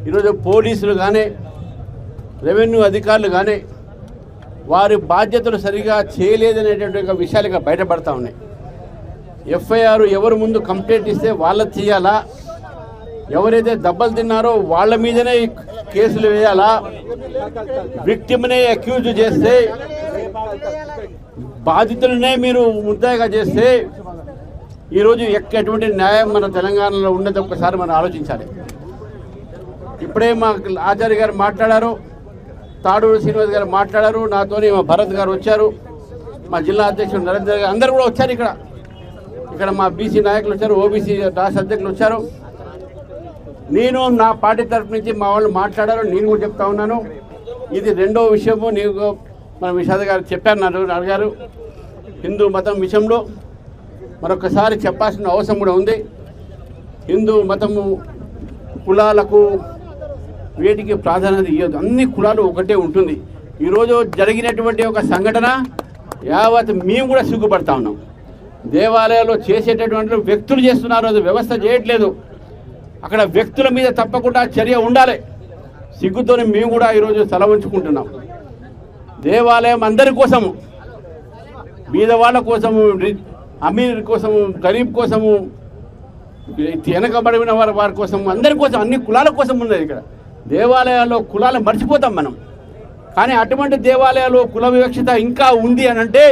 ఈరోజు పోలీసులు కానీ రెవెన్యూ అధికారులు కానీ వారి బాధ్యతలు సరిగా చేయలేదనేటువంటి విషయాలు ఇక్కడ బయటపడతా ఉన్నాయి. ఎఫ్ఐఆర్ ఎవరు ముందు కంప్లైంట్ ఇస్తే వాళ్ళది చేయాలా, ఎవరైతే దెబ్బలు తిన్నారో వాళ్ళ మీదనే కేసులు వేయాలా, విక్టిమ్నే అక్యూజ్ చేస్తే బాధితులనే మీరు ముద్దాయిగా చేస్తే ఈరోజు ఎటువంటి న్యాయం మన తెలంగాణలో ఉన్నది ఒక్కసారి మనం ఆలోచించాలి. ఇప్పుడే మా ఆచార్య గారు మాట్లాడారు, తాడూరు శ్రీనివాస్ గారు మాట్లాడారు, నాతోని మా భరత్ గారు వచ్చారు, మా జిల్లా అధ్యక్షుడు నరేంద్ర గారు అందరూ కూడా వచ్చారు. ఇక్కడ మా బీసీ నాయకులు వచ్చారు, ఓబీసీ రాష్ట్ర అధ్యక్షులు వచ్చారు. నేను నా పార్టీ తరఫు నుంచి మా వాళ్ళు మాట్లాడారు, నేను కూడా చెప్తా ఉన్నాను. ఇది రెండో విషయము. నీకు మన విషాద గారు చెప్పారు, అడిగారు. హిందూ మతం విషయంలో మరొకసారి చెప్పాల్సిన అవసరం కూడా ఉంది. హిందూ మతము కులాలకు వీటికి ప్రాధాన్యత ఇవ్వదు, అన్ని కులాలు ఒకటే ఉంటుంది. ఈరోజు జరిగినటువంటి ఒక సంఘటన యావత్ మేము కూడా సిగ్గుపడతా ఉన్నాం. దేవాలయాల్లో చేసేటటువంటి వ్యక్తులు చేస్తున్నారు, అది వ్యవస్థ చేయట్లేదు. అక్కడ వ్యక్తుల మీద తప్పకుండా చర్య ఉండాలి. సిగ్గుతోనే మేము కూడా ఈరోజు తల ఉంచుకుంటున్నాం. దేవాలయం అందరి కోసము, బీదవాళ్ళ కోసము, అమీర్ కోసము, గరీబ్ కోసము, వెనకబడిన వారి కోసం, అందరి కోసం, అన్ని కులాల కోసం ఉన్నది. ఇక్కడ దేవాలయాల్లో కులాలు మర్చిపోతాం మనం. కానీ అటువంటి దేవాలయాల్లో కుల వివక్షత ఇంకా ఉంది అని అంటే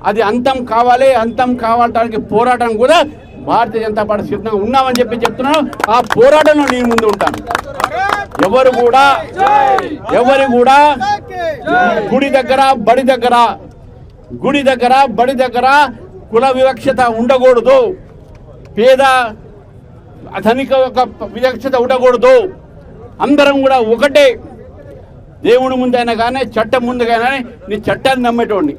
అది అంతం కావాలి. అంతం కావడానికి పోరాటం కూడా భారతీయ జనతా పార్టీ సిద్ధంగా ఉన్నామని చెప్తున్నాను. ఆ పోరాటంలో నేను ముందు ఉంటాను. ఎవరు కూడా గుడి దగ్గర బడి దగ్గర కుల వివక్షత ఉండకూడదు, పేద ధనిక ఒక వివక్షత ఉండకూడదు. అందరం కూడా ఒకటే. దేవుని ముందైనా కానీ చట్టం ముందుకైనా నీ చట్టాన్ని నమ్మేటోడిని,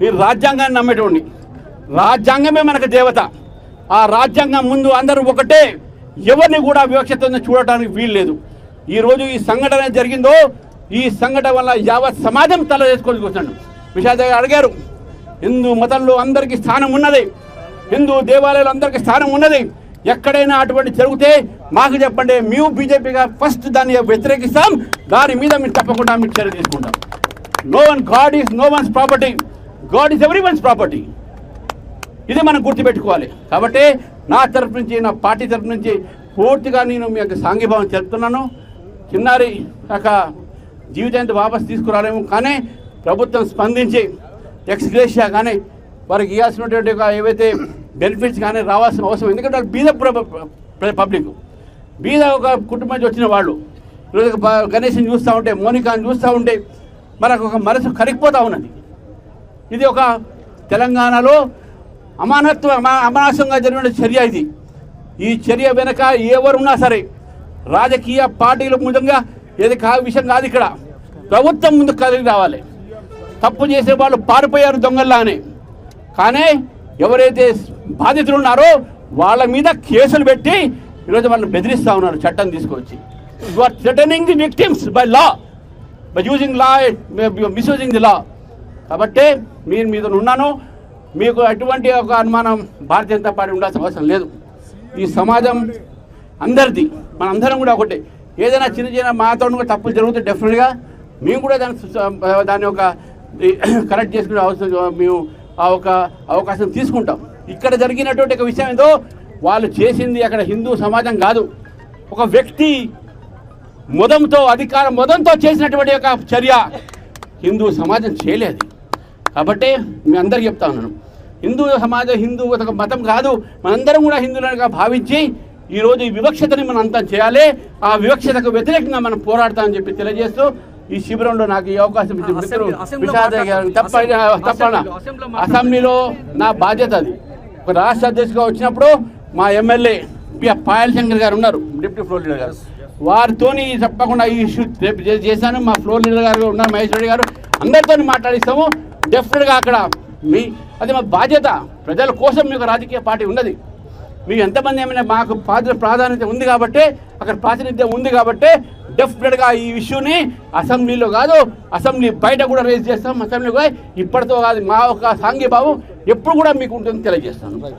నీ రాజ్యాంగాన్ని నమ్మేటోడిని. రాజ్యాంగమే మనకు దేవత. ఆ రాజ్యాంగం ముందు అందరూ ఒకటే. ఎవరిని కూడా వివక్షతను చూడటానికి వీలు లేదు. ఈరోజు ఈ సంఘటన జరిగిందో, ఈ సంఘటన వల్ల యావత్ సమాజం తల వేసుకొని కూర్చున్నాడు. విషాద అడిగారు, హిందూ మతంలో అందరికీ స్థానం ఉన్నది, హిందూ దేవాలయాలు అందరికీ స్థానం ఉన్నది. ఎక్కడైనా అటువంటి జరిగితే మాకు చెప్పండి, మేము బీజేపీగా ఫస్ట్ దాన్ని వ్యతిరేకిస్తాం. దాని మీద మీరు తప్పకుండా మీరు చర్య తీసుకుంటాం. God is no one's property, God is every one's property. ఇది మనం గుర్తుపెట్టుకోవాలి. కాబట్టి నా తరఫు నుంచి, నా పార్టీ తరఫు నుంచి పూర్తిగా నేను మీ యొక్క సాంఘీభావం చెప్తున్నాను. చిన్నారి యొక్క జీవితాంతం వాపసు తీసుకురాలేము, కానీ ప్రభుత్వం స్పందించి ఎక్స్గ్రేషియా కానీ వారికి ఇవ్వాల్సినటువంటి ఏవైతే బెనిఫిట్స్ కానీ రావాల్సిన అవసరం. ఎందుకంటే వాళ్ళు బీద పబ్లిక్, బీద ఒక కుటుంబం నుంచి వచ్చిన వాళ్ళు. ఈరోజు గణేష్ని చూస్తూ ఉంటే, మోనికాని చూస్తూ ఉంటే మనకు ఒక మనసు కరిగిపోతూ ఉన్నది. ఇది ఒక తెలంగాణలో అమానసంగా జరిగిన చర్య ఇది. ఈ చర్య వెనక ఎవరున్నా సరే, రాజకీయ పార్టీల ముందుగా ఏది విషయం కాదు. ఇక్కడ ప్రభుత్వం ముందు కలిగి రావాలి. తప్పు చేసే వాళ్ళు పారిపోయారు దొంగల్లానే, కానీ ఎవరైతే బాధితులు ఉన్నారో వాళ్ళ మీద కేసులు పెట్టి ఈరోజు వాళ్ళని బెదిరిస్తూ ఉన్నారు చట్టం తీసుకొచ్చి. You are threatening the victims by law, by using law, misusing the law. కాబట్టి మీరు మీద ఉన్నాను. మీకు అటువంటి ఒక అనుమానం భారతీయ జనతా పార్టీ ఉండాల్సిన అవసరం లేదు. ఈ సమాజం అందరిది, మనందరం కూడా ఒకటే. ఏదైనా చిన్న మాతో కూడా తప్పులు జరుగుతుంది, డెఫినెట్గా మేము కూడా దాన్ని ఒక కరెక్ట్ చేసుకునే అవసరం, మేము ఆ ఒక అవకాశం తీసుకుంటాం. ఇక్కడ జరిగినటువంటి ఒక విషయం ఏదో వాళ్ళు చేసింది అక్కడ హిందూ సమాజం కాదు, ఒక వ్యక్తి మొదంతో చేసినటువంటి ఒక చర్య హిందూ సమాజం చేయలేదు. కాబట్టి మీ అందరికీ చెప్తా ఉన్నాను, హిందూ సమాజం, హిందూ ఒక మతం కాదు, మనందరం కూడా హిందువులుగా భావించి ఈరోజు ఈ వివక్షతని మనం అంతం చేయాలి. ఆ వివక్షతకు వ్యతిరేకంగా మనం పోరాడతామని చెప్పి తెలియజేస్తూ ఈ శిబిరంలో నాకు ఈ అవకాశం ఇచ్చిన మిత్రులు విషాద గారు తప్పన అసెంబ్లీలో నా బాధ్యత అది. ఒక రాష్ట్ర అధ్యక్షుడిగా వచ్చినప్పుడు మా ఎమ్మెల్యే పాయల్ శంకర్ గారు ఉన్నారు, డిప్యూటీ ఫ్లోర్ లీడర్ గారు, వారితోని తప్పకుండా ఈ ఇష్యూ చేశాను. మా ఫ్లోర్ లీడర్ గారు ఉన్నారు, మహేష్ రెడ్డి గారు, అందరితో మాట్లాడిస్తాము. డెఫినెట్గా అక్కడ అది మా బాధ్యత. ప్రజల కోసం మీకు రాజకీయ పార్టీ ఉన్నది. మీకు ఎంతమంది ఏమైనా మాకు ప్రాధాన్యత ఉంది కాబట్టి, అక్కడ ప్రాతినిధ్యం ఉంది కాబట్టి డెఫినెట్గా ఈ ఇష్యూని అసెంబ్లీలో కాదు, అసెంబ్లీ బయట కూడా రేజ్ చేస్తాం. అసెంబ్లీలో ఇప్పటితో కాదు, మా ఒక సాంఘీభావం ఎప్పుడు కూడా మీకు ఉంటుందని తెలియజేస్తాను.